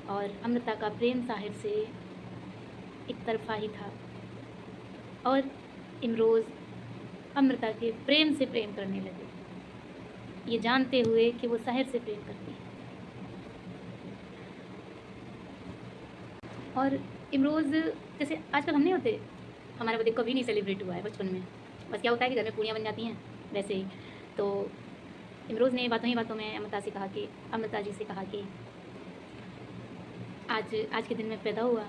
और अमृता का प्रेम साहिर से एक तरफा ही था और इमरोज़ अमृता के प्रेम से प्रेम करने लगे, ये जानते हुए कि वो साहिर से प्रेम करती है। और इमरोज़ जैसे आजकल हम नहीं होते, हमारा बर्थडे कभी नहीं सेलिब्रेट हुआ है बचपन में, बस क्या होता है कि घर में पूड़ियाँ बन जाती हैं वैसे ही। तो इमरोज़ ने बातों ही बातों में अमृता जी से कहा कि आज के दिन में पैदा हुआ।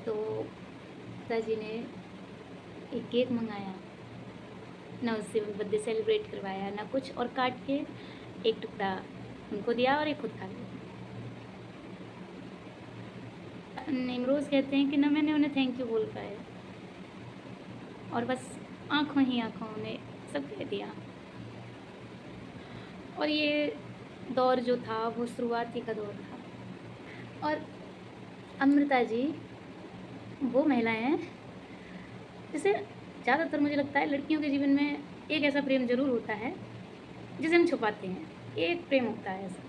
तो अमृता जी ने एक केक मंगाया, ना उससे बर्थडे सेलिब्रेट करवाया ना कुछ, और काट के एक टुकड़ा उनको दिया और एक खुद खा लिया। इमरोज़ कहते हैं कि ना मैंने उन्हें थैंक यू बोल पाया और बस आँखों ही आँखों में सब कह दिया। और ये दौर जो था वो शुरुआती का दौर था। और अमृता जी वो महिलाएं हैं जैसे ज़्यादातर मुझे लगता है लड़कियों के जीवन में एक ऐसा प्रेम ज़रूर होता है जिसे हम छुपाते हैं, एक प्रेम होता है ऐसा,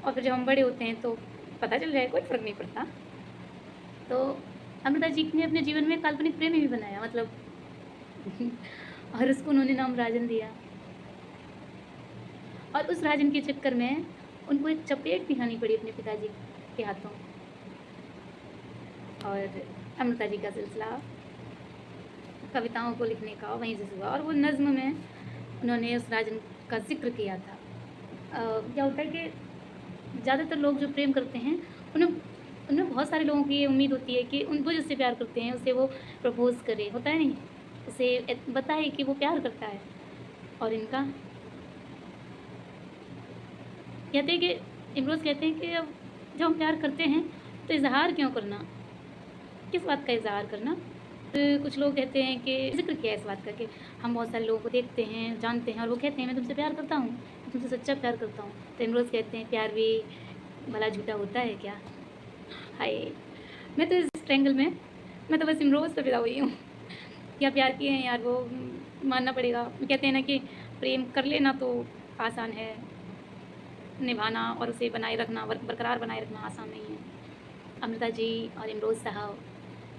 और फिर जब हम बड़े होते हैं तो पता चल जाए कोई फ़र्क नहीं पड़ता। तो अमृता जी ने अपने जीवन में काल्पनिक प्रेम भी बनाया, मतलब और उसको उन्होंने नाम राजन दिया। और उस राजन के चक्कर में उनको एक चपेट भी खानी पड़ी अपने पिताजी के हाथों। और अमृता जी का सिलसिला कविताओं को लिखने का वहीं से हुआ, और वो नज़्म में उन्होंने उस राजन का जिक्र किया था। क्या होता है कि ज़्यादातर लोग जो प्रेम करते हैं उनमें बहुत सारे लोगों की ये उम्मीद होती है कि उनको जिससे प्यार करते हैं उससे वो प्रपोज़ करे, होता है नहीं, उसे बताए कि वो प्यार करता है। और इनका कहते हैं कि इमरोज़ कहते हैं कि अब जब हम प्यार करते हैं तो इज़हार क्यों करना, किस बात का इज़हार करना। कुछ लोग कहते हैं कि ज़िक्र किया है इस बात का कि हम बहुत सारे लोगों को देखते हैं, जानते हैं, और वो कहते हैं मैं तुमसे प्यार करता हूँ, तुमसे सच्चा प्यार करता हूँ। तो इमरोज़ कहते हैं प्यार भी भला झूठा होता है क्या। हाय, मैं तो इस ट्रैंगल में मैं तो बस इमरोज़ पे फिदा हुई हूँ। क्या प्यार किए हैं यार, वो मानना पड़ेगा। कहते हैं ना कि प्रेम कर लेना तो आसान है, निभाना और उसे बनाए रखना, बरकरार बनाए रखना आसान नहीं है। अमृता जी और इमरोज़ साहब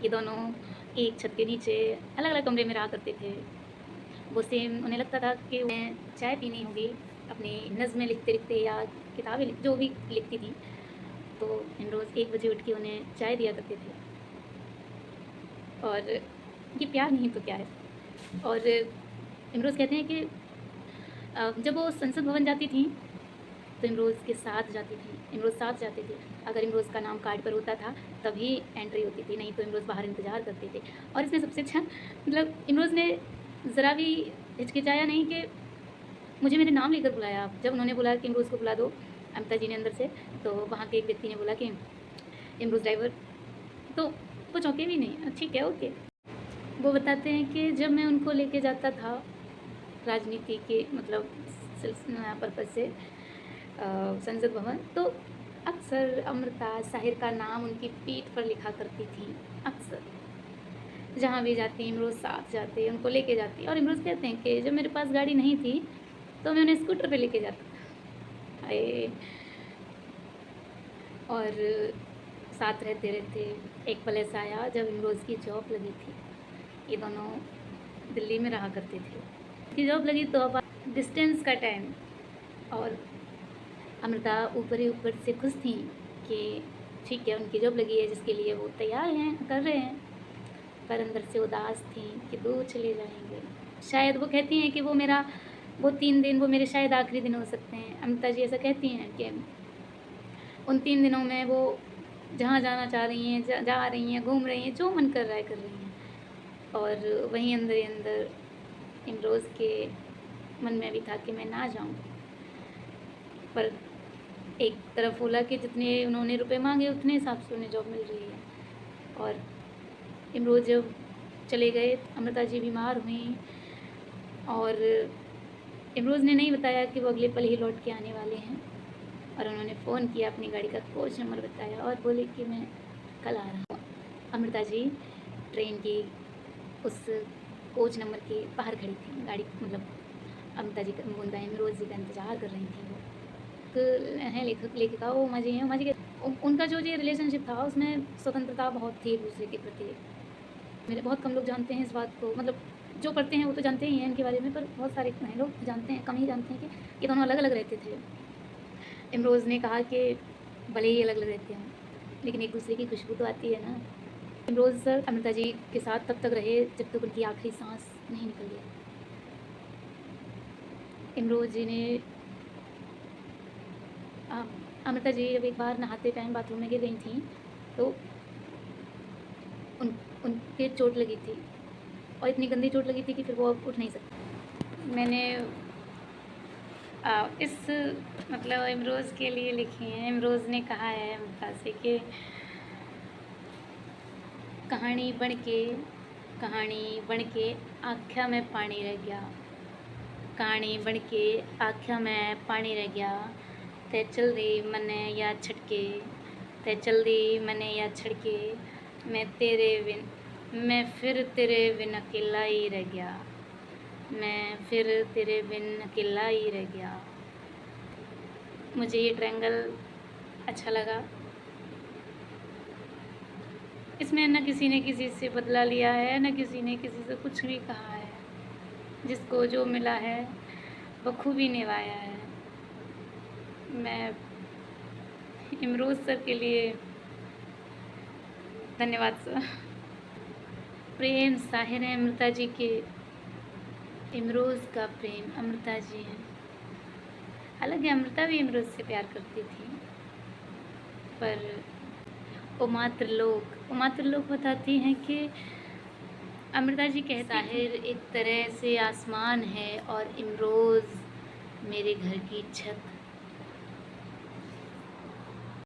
ये दोनों एक छत के नीचे अलग अलग कमरे में रहा करते थे। वो सेम उन्हें लगता था कि उन्हें चाय पीनी होगी अपनी नज़्में लिखते लिखते या किताबें जो भी लिखती थी, तो इमरोज़ 1 बजे उठ के उन्हें चाय दिया करते थे। और ये प्यार नहीं तो क्या है। और इमरोज़ कहते हैं कि जब वो संसद भवन जाती थी तो इमरोज़ के साथ जाती थी, इमरोज़ साथ जाते थे। अगर इमरोज़ का नाम कार्ड पर होता था तभी एंट्री होती थी, नहीं तो इमरोज़ बाहर इंतज़ार करते थे। और इसमें सबसे अच्छा मतलब इमरोज़ ने ज़रा भी हिचकिचाया नहीं कि मुझे मेरे नाम लेकर बुलाया। जब उन्होंने बोला कि इमरोज़ को बुला दो, अमृता जी ने अंदर से, तो वहाँ के एक व्यक्ति ने बोला कि इमरोज़ ड्राइवर, तो वो चौंके भी नहीं, ठीक है ओके। वो बताते हैं कि जब मैं उनको लेके जाता था राजनीति के मतलब पर्पज़ से संसद भवन, तो अक्सर अमृता साहिर का नाम उनकी पीठ पर लिखा करती थी। अक्सर जहाँ भी जाती इमरोज़ साथ जाते, उनको लेके जाती। और इमरोज़ कहते हैं कि जब मेरे पास गाड़ी नहीं थी तो मैं उन्हें स्कूटर पे लेके जाता था। और साथ रहते रहते एक पल ऐसा आया जब इमरोज़ की जॉब लगी थी। ये दोनों दिल्ली में रहा करते थे। की जॉब लगी तो अब डिस्टेंस का टाइम, और अमृता ऊपर ही ऊपर से खुश थी कि ठीक है उनकी जॉब लगी है जिसके लिए वो तैयार हैं, कर रहे हैं, पर अंदर से उदास थी कि दूर चले जाएंगे। शायद वो कहती हैं कि वो 3 दिन वो मेरे शायद आखिरी दिन हो सकते हैं। अमृता जी ऐसा कहती हैं कि उन 3 दिनों में वो जहाँ जाना चाह रही हैं जा रही हैं, घूम रही हैं, जो मन कर रहा है कर रही हैं। और वहीं अंदर ही अंदर इमरोज़ के मन में भी था कि मैं ना जाऊँ, पर एक तरफ बोला कि जितने उन्होंने रुपए मांगे उतने हिसाब से उन्हें जॉब मिल रही है। और इमरोज़ जब चले गए, अमृता जी बीमार हुई, और इमरोज़ ने नहीं बताया कि वो अगले पल ही लौट के आने वाले हैं। और उन्होंने फ़ोन किया, अपनी गाड़ी का कोच नंबर बताया और बोले कि मैं कल आ रहा हूँ। अमृता जी ट्रेन की उस कोच नंबर के बाहर खड़ी थी, गाड़ी मतलब अमृता जी का इमरोज़ जी का इंतज़ार कर रही थी वो। हैं लेखक लेखिका, वो उमा जी हैं। उमा जी के उनका जो ये रिलेशनशिप था उसमें स्वतंत्रता बहुत थी एक दूसरे के प्रति। मेरे बहुत कम लोग जानते हैं इस बात को, मतलब जो पढ़ते हैं वो तो जानते ही हैं इनके बारे में, पर बहुत सारे हैं लोग जानते हैं, कम ही जानते हैं कि ये दोनों अलग अलग रहते थे। इमरोज़ ने कहा कि भले ही अलग अलग रहते हैं लेकिन एक दूसरे की खुशबू तो आती है ना। इमरोज़ सर अमृता जी के साथ तब तक रहे जब तक उनकी आखिरी सांस नहीं निकल गई। इमरोज़ जी ने अमृता जी जब एक बार नहाते टाइम बाथरूम में गिर गई थी तो उनके चोट लगी थी और इतनी गंदी चोट लगी थी कि फिर वो अब उठ नहीं सकती। मैंने इस मतलब इमरोज़ के लिए लिखी हैं। इमरोज़ ने कहा है अमृता से कि कहानी बन के आँख्या में पानी रह गया, कहानी बन के आँख्या में पानी रह गया, ते चल दी मने याद छटके, ते चल दी मने याद छटके, मैं फिर तेरे बिन अकेला ही रह गया, मैं फिर तेरे बिन अकेला ही रह गया। मुझे ये ट्रायंगल अच्छा लगा। इसमें न किसी ने किसी से बदला लिया है, न किसी ने किसी से कुछ भी कहा है। जिसको जो मिला है बखूबी निभाया है। मैं इमरोज़ सर के लिए धन्यवाद सर। प्रेम साहिर है अमृता जी के, इमरोज़ का प्रेम अमृता जी हैं। हालांकि अमृता भी इमरोज़ से प्यार करती थी, पर उमात्र लोग बताती हैं कि अमृता जी कहती साहिर एक तरह से आसमान है और इमरोज़ मेरे घर की छत।